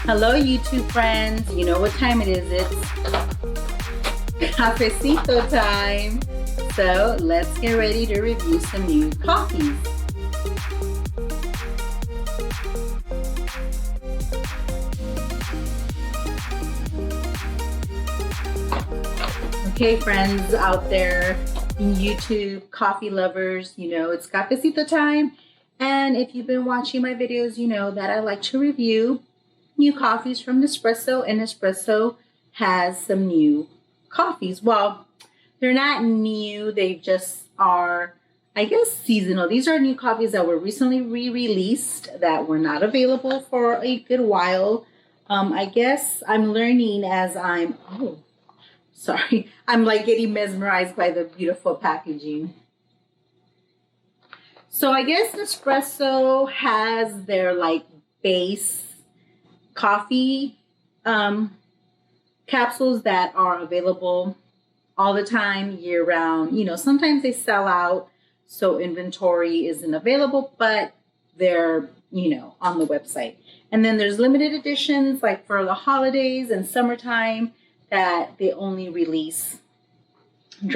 Hello YouTube friends, you know what time it is, it's cafecito time. So let's get ready to review some new coffees. Okay friends out there in YouTube, coffee lovers, you know it's cafecito time. And if you've been watching my videos, you know that I like to review new coffees from Nespresso, and Nespresso has some new coffees. Well, they're not new, they just are, I guess, seasonal. These are new coffees that were recently re-released that were not available for a good while. I guess I'm learning as I'm like getting mesmerized by the beautiful packaging. So I guess Nespresso has their like base coffee capsules that are available all the time, year round. You know, sometimes they sell out, so inventory isn't available, but they're, you know, on the website. And then there's limited editions like for the holidays and summertime that they only release them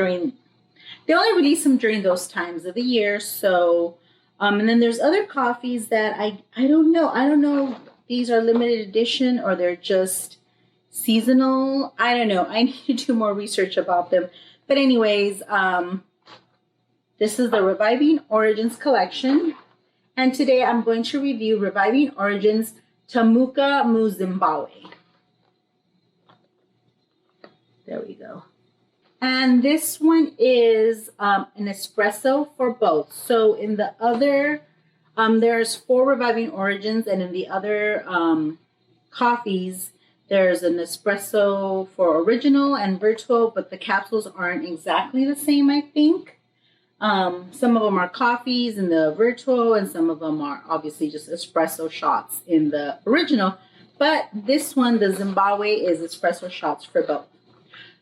during those times of the year. So and then there's other coffees that I don't know these are limited edition or they're just seasonal. I don't know. I need to do more research about them. But anyways, this is the Reviving Origins collection. And today I'm going to review Reviving Origins Tamuka mu Zimbabwe. There we go. And this one is an espresso for both. So in the other, there's 4 Reviving Origins, and in the other coffees, there's an espresso for original and Vertuo, but the capsules aren't exactly the same, I think. Some of them are coffees in the Vertuo, and some of them are obviously just espresso shots in the original. But this one, the Zimbabwe, is espresso shots for both.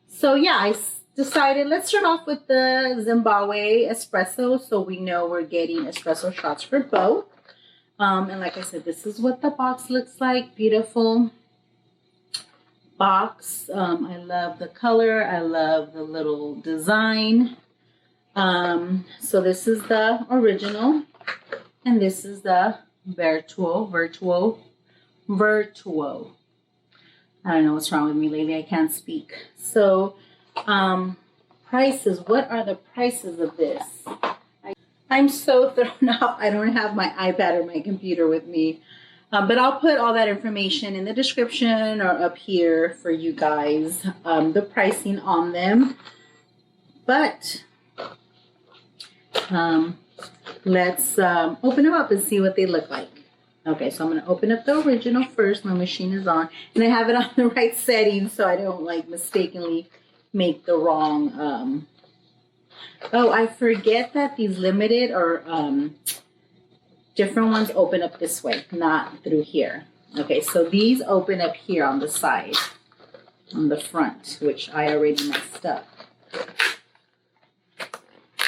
So yeah, I decided let's start off with the Zimbabwe espresso so we know we're getting espresso shots for both. And like I said, this is what the box looks like. Beautiful box. I love the color. I love the little design. So this is the original, and this is the Vertuo. I don't know what's wrong with me lately. I can't speak. So prices. What are the prices of this? I'm so thrown off. I don't have my iPad or my computer with me. But I'll put all that information in the description or up here for you guys, the pricing on them. But let's open them up and see what they look like. Okay, so I'm going to open up the original first. My machine is on, and I have it on the right setting so I don't like mistakenly make the wrong. Oh, I forget that these limited or different ones open up this way, not through here. Okay, so these open up here on the side, on the front, which I already messed up.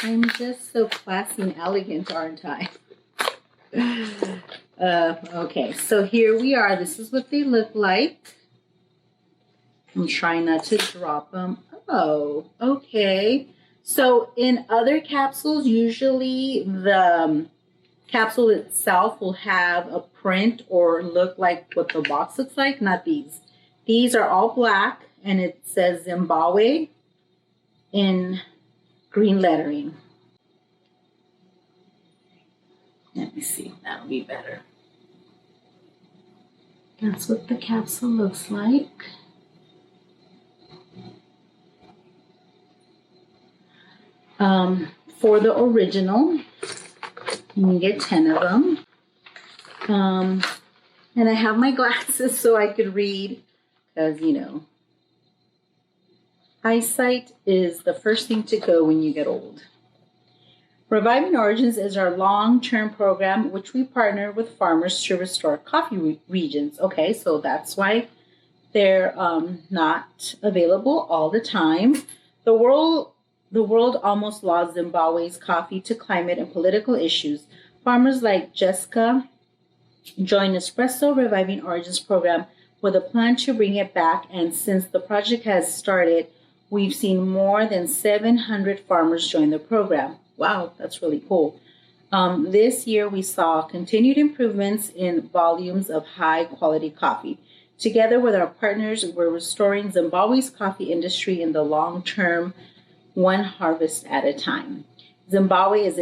I'm just so classy and elegant, aren't I? Okay, so here we are. This is what they look like. I'm trying not to drop them. Oh, okay. So in other capsules, usually the capsule itself will have a print or look like what the box looks like. Not these. These are all black, and it says Zimbabwe in green lettering. Let me see. That'll be better. That's what the capsule looks like. For the original, you can get 10 of them. And I have my glasses so I could read, because, you know, eyesight is the first thing to go when you get old. Reviving Origins is our long-term program, which we partner with farmers to restore coffee regions. Okay, so that's why they're not available all the time. The world almost lost Zimbabwe's coffee to climate and political issues. Farmers like Jessica joined Nespresso Reviving Origins program with a plan to bring it back. And since the project has started, we've seen more than 700 farmers join the program. Wow, that's really cool. This year, we saw continued improvements in volumes of high-quality coffee. Together with our partners, we're restoring Zimbabwe's coffee industry in the long term, one harvest at a time. Zimbabwe is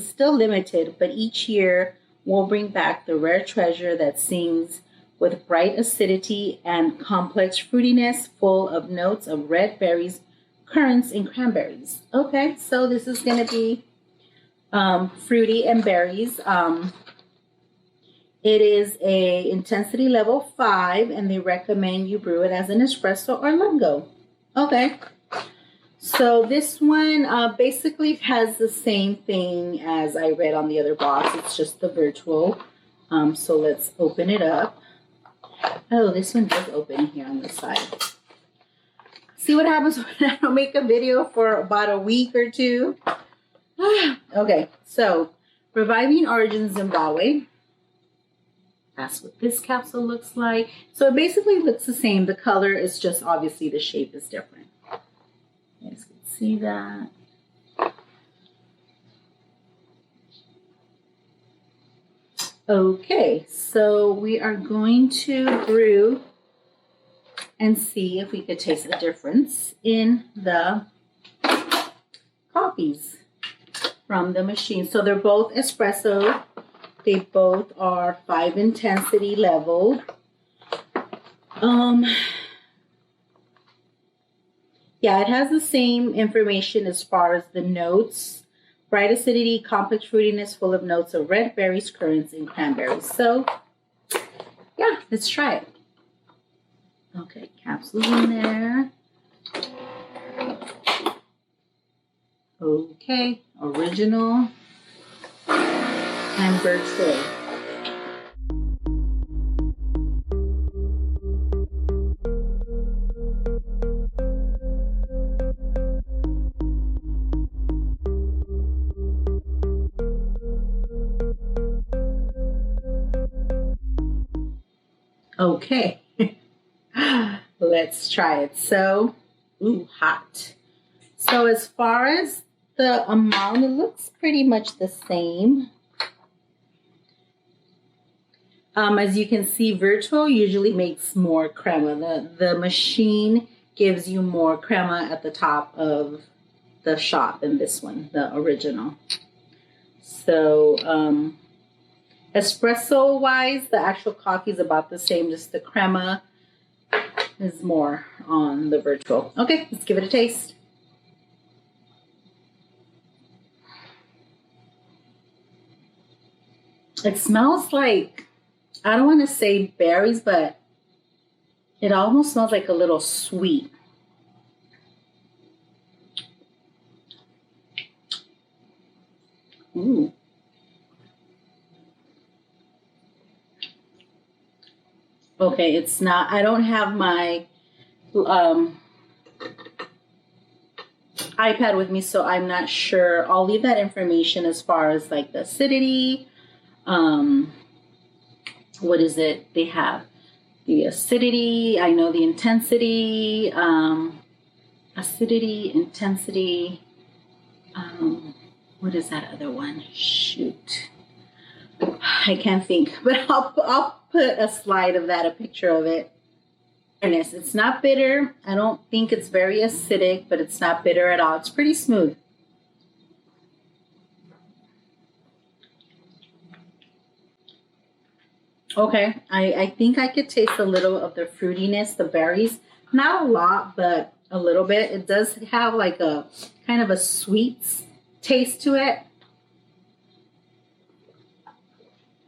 still limited, but each year we'll bring back the rare treasure that sings with bright acidity and complex fruitiness, full of notes of red berries, currants, and cranberries. Okay, so this is going to be fruity and berries. It is a intensity level 5, and they recommend you brew it as an espresso or lungo. Okay. So this one basically has the same thing as I read on the other box. It's just the Vertuo. So let's open it up. Oh, this one does open here on the side. See what happens when I don't make a video for about a week or two. Okay, so Reviving Origins Zimbabwe. That's what this capsule looks like. So it basically looks the same. The color is just obviously the shape is different. You guys can see that. Okay, so we are going to brew and see if we could taste a difference in the coffees from the machine. So they're both espresso. They both are 5 intensity level. Yeah, it has the same information as far as the notes. Bright acidity, complex fruitiness, full of notes of red berries, currants, and cranberries. So, yeah, let's try it. Okay, capsules in there. Okay, original and Vertuo. Okay, let's try it. So, ooh, hot. So as far as the amount, it looks pretty much the same. As you can see, Vertuo usually makes more crema. The machine gives you more crema at the top of the shot than this one, the original. So, espresso-wise, the actual coffee is about the same, just the crema is more on the Vertuo. Okay, let's give it a taste. It smells like, I don't want to say berries, but it almost smells like a little sweet. Ooh. Okay, it's not, I don't have my iPad with me, so I'm not sure. I'll leave that information as far as like the acidity. What is it? They have the acidity, I know the intensity, acidity, intensity, what is that other one? Shoot. I can't think, but I'll put a slide of that, a picture of it. It's not bitter. I don't think it's very acidic, but it's not bitter at all. It's pretty smooth. Okay, I think I could taste a little of the fruitiness, the berries. Not a lot, but a little bit. It does have like a kind of a sweet taste to it.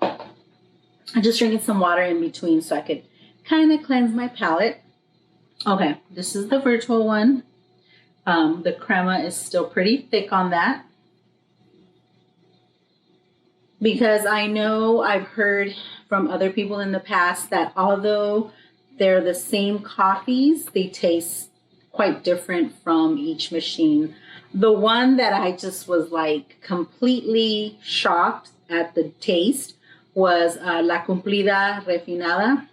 I'm just drinking some water in between so I could kind of cleanse my palate. Okay, this is the Vertuo one. The crema is still pretty thick on that. Because I know I've heard from other people in the past that although they're the same coffees, they taste quite different from each machine. The one that I just was like completely shocked at the taste was La Cumplida Refinada.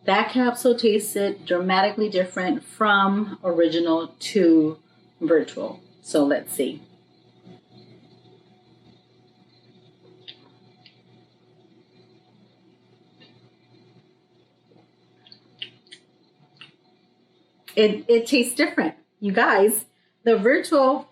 That capsule tasted dramatically different from original to Vertuo. So let's see. It tastes different. You guys, the Vertuo,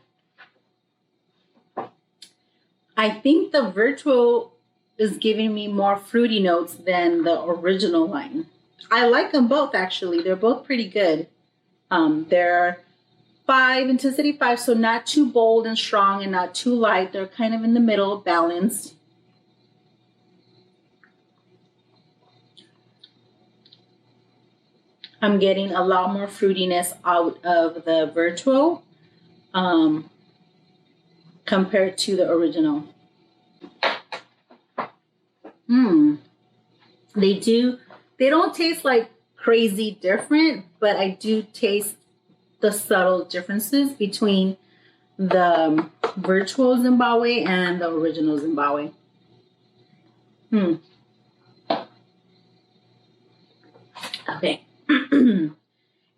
I think the Vertuo is giving me more fruity notes than the original line. I like them both, actually. They're both pretty good. They're intensity 5, so not too bold and strong and not too light. They're kind of in the middle, balanced. I'm getting a lot more fruitiness out of the Vertuo compared to the original. They don't taste like crazy different, but I do taste the subtle differences between the Vertuo Zimbabwe and the original Zimbabwe. Okay.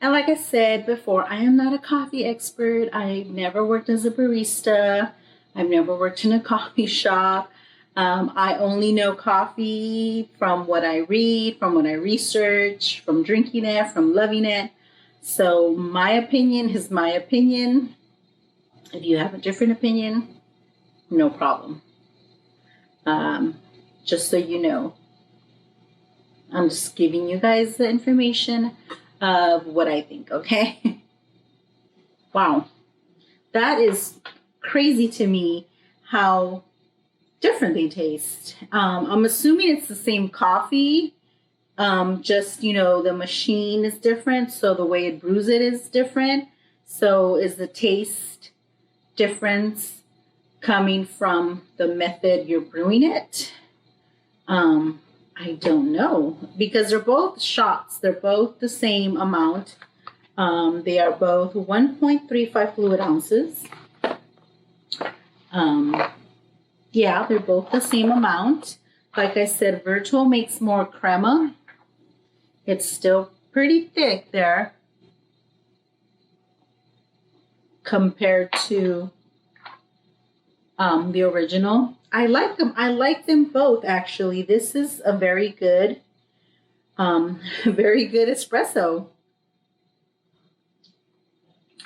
And like I said before, I am not a coffee expert. I've never worked as a barista. I've never worked in a coffee shop. I only know coffee from what I read, from what I research, from drinking it, from loving it. So my opinion is my opinion. If you have a different opinion, no problem. Just so you know, I'm just giving you guys the information of what I think, okay? Wow. That is crazy to me how different they taste. I'm assuming it's the same coffee, just, the machine is different, so the way it brews it is different. So is the taste difference coming from the method you're brewing it? I don't know, because they're both shots. They're both the same amount. They are both 1.35 fluid ounces. Yeah, they're both the same amount. Like I said, Vertuo makes more crema. It's still pretty thick there compared to the original. I like them. I like them both, actually. This is a very good espresso.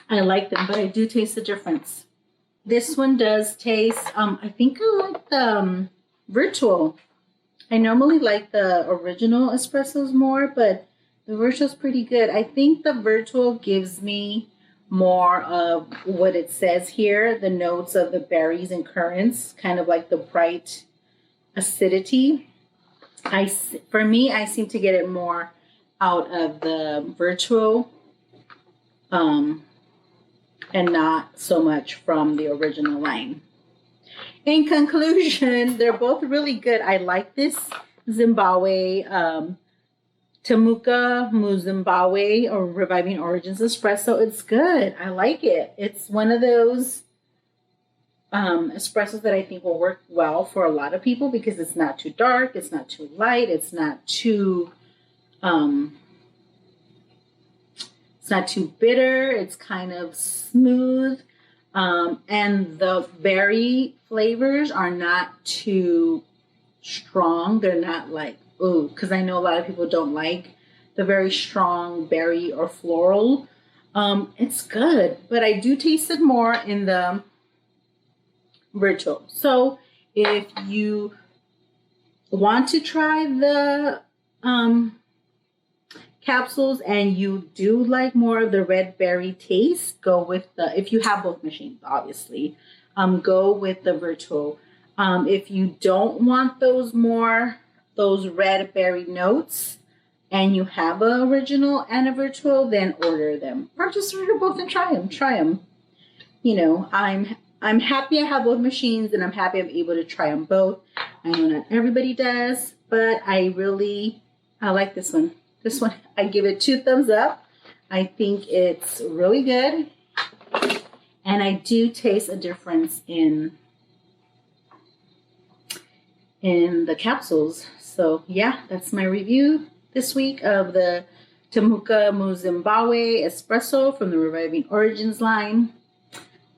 I like them, but I do taste the difference. This one does taste, I think I like the Vertuo. I normally like the original espressos more, but the Vertuo's pretty good. I think the Vertuo gives me more of what it says here, the notes of the berries and currants, kind of like the bright acidity. For me, I seem to get it more out of the Vertuo, and not so much from the original line. In conclusion, they're both really good. I like this Zimbabwe Tamuka Zimbabwe or Reviving Origins Espresso. It's good. I like it. It's one of those espressos that I think will work well for a lot of people because it's not too dark, it's not too light, it's not too bitter. It's kind of smooth, and the berry flavors are not too strong. They're not like, ooh, because I know a lot of people don't like the very strong berry or floral. It's good, but I do taste it more in the Vertuo. So if you want to try the capsules and you do like more of the red berry taste, go with if you have both machines, obviously, go with the Vertuo. If you don't want those red berry notes and you have an original and a Vertuo, then order them, or just order both and try them. I'm happy I have both machines, and I'm happy I'm able to try them both. I know not everybody does, but I like this one. This one, I give it 2 thumbs up. I think it's really good. And I do taste a difference in in the capsules. So yeah, that's my review this week of the Tamuka Zimbabwe Espresso from the Reviving Origins line.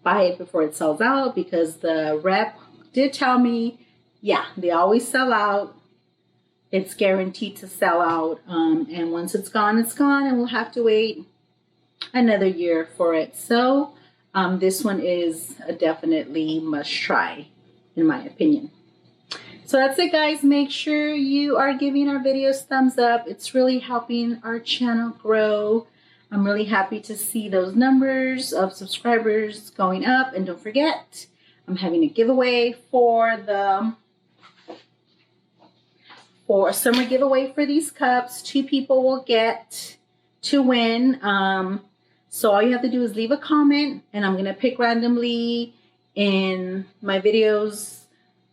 Buy it before it sells out, because the rep did tell me, yeah, they always sell out. It's guaranteed to sell out. And once it's gone, and we'll have to wait another year for it. So this one is a definitely must try, in my opinion. So that's it, guys. Make sure you are giving our videos thumbs up. It's really helping our channel grow. I'm really happy to see those numbers of subscribers going up. And don't forget, I'm having a giveaway for a summer giveaway for these cups. 2 people will get to win. So all you have to do is leave a comment, and I'm going to pick randomly in my videos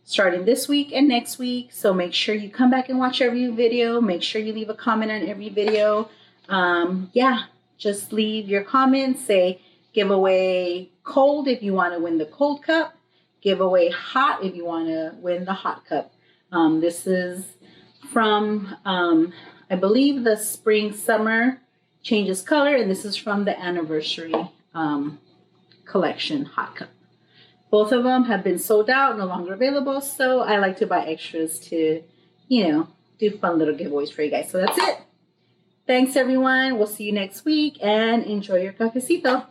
starting this week and next week. So make sure you come back and watch every video. Make sure you leave a comment on every video. Yeah, just leave your comments. Say giveaway cold if you want to win the cold cup. Giveaway hot if you want to win the hot cup. This is from, I believe, the spring summer changes color. And this is from the anniversary collection hot cup. Both of them have been sold out, no longer available. So I like to buy extras to, do fun little giveaways for you guys. So that's it. Thanks, everyone. We'll see you next week, and enjoy your cafecito.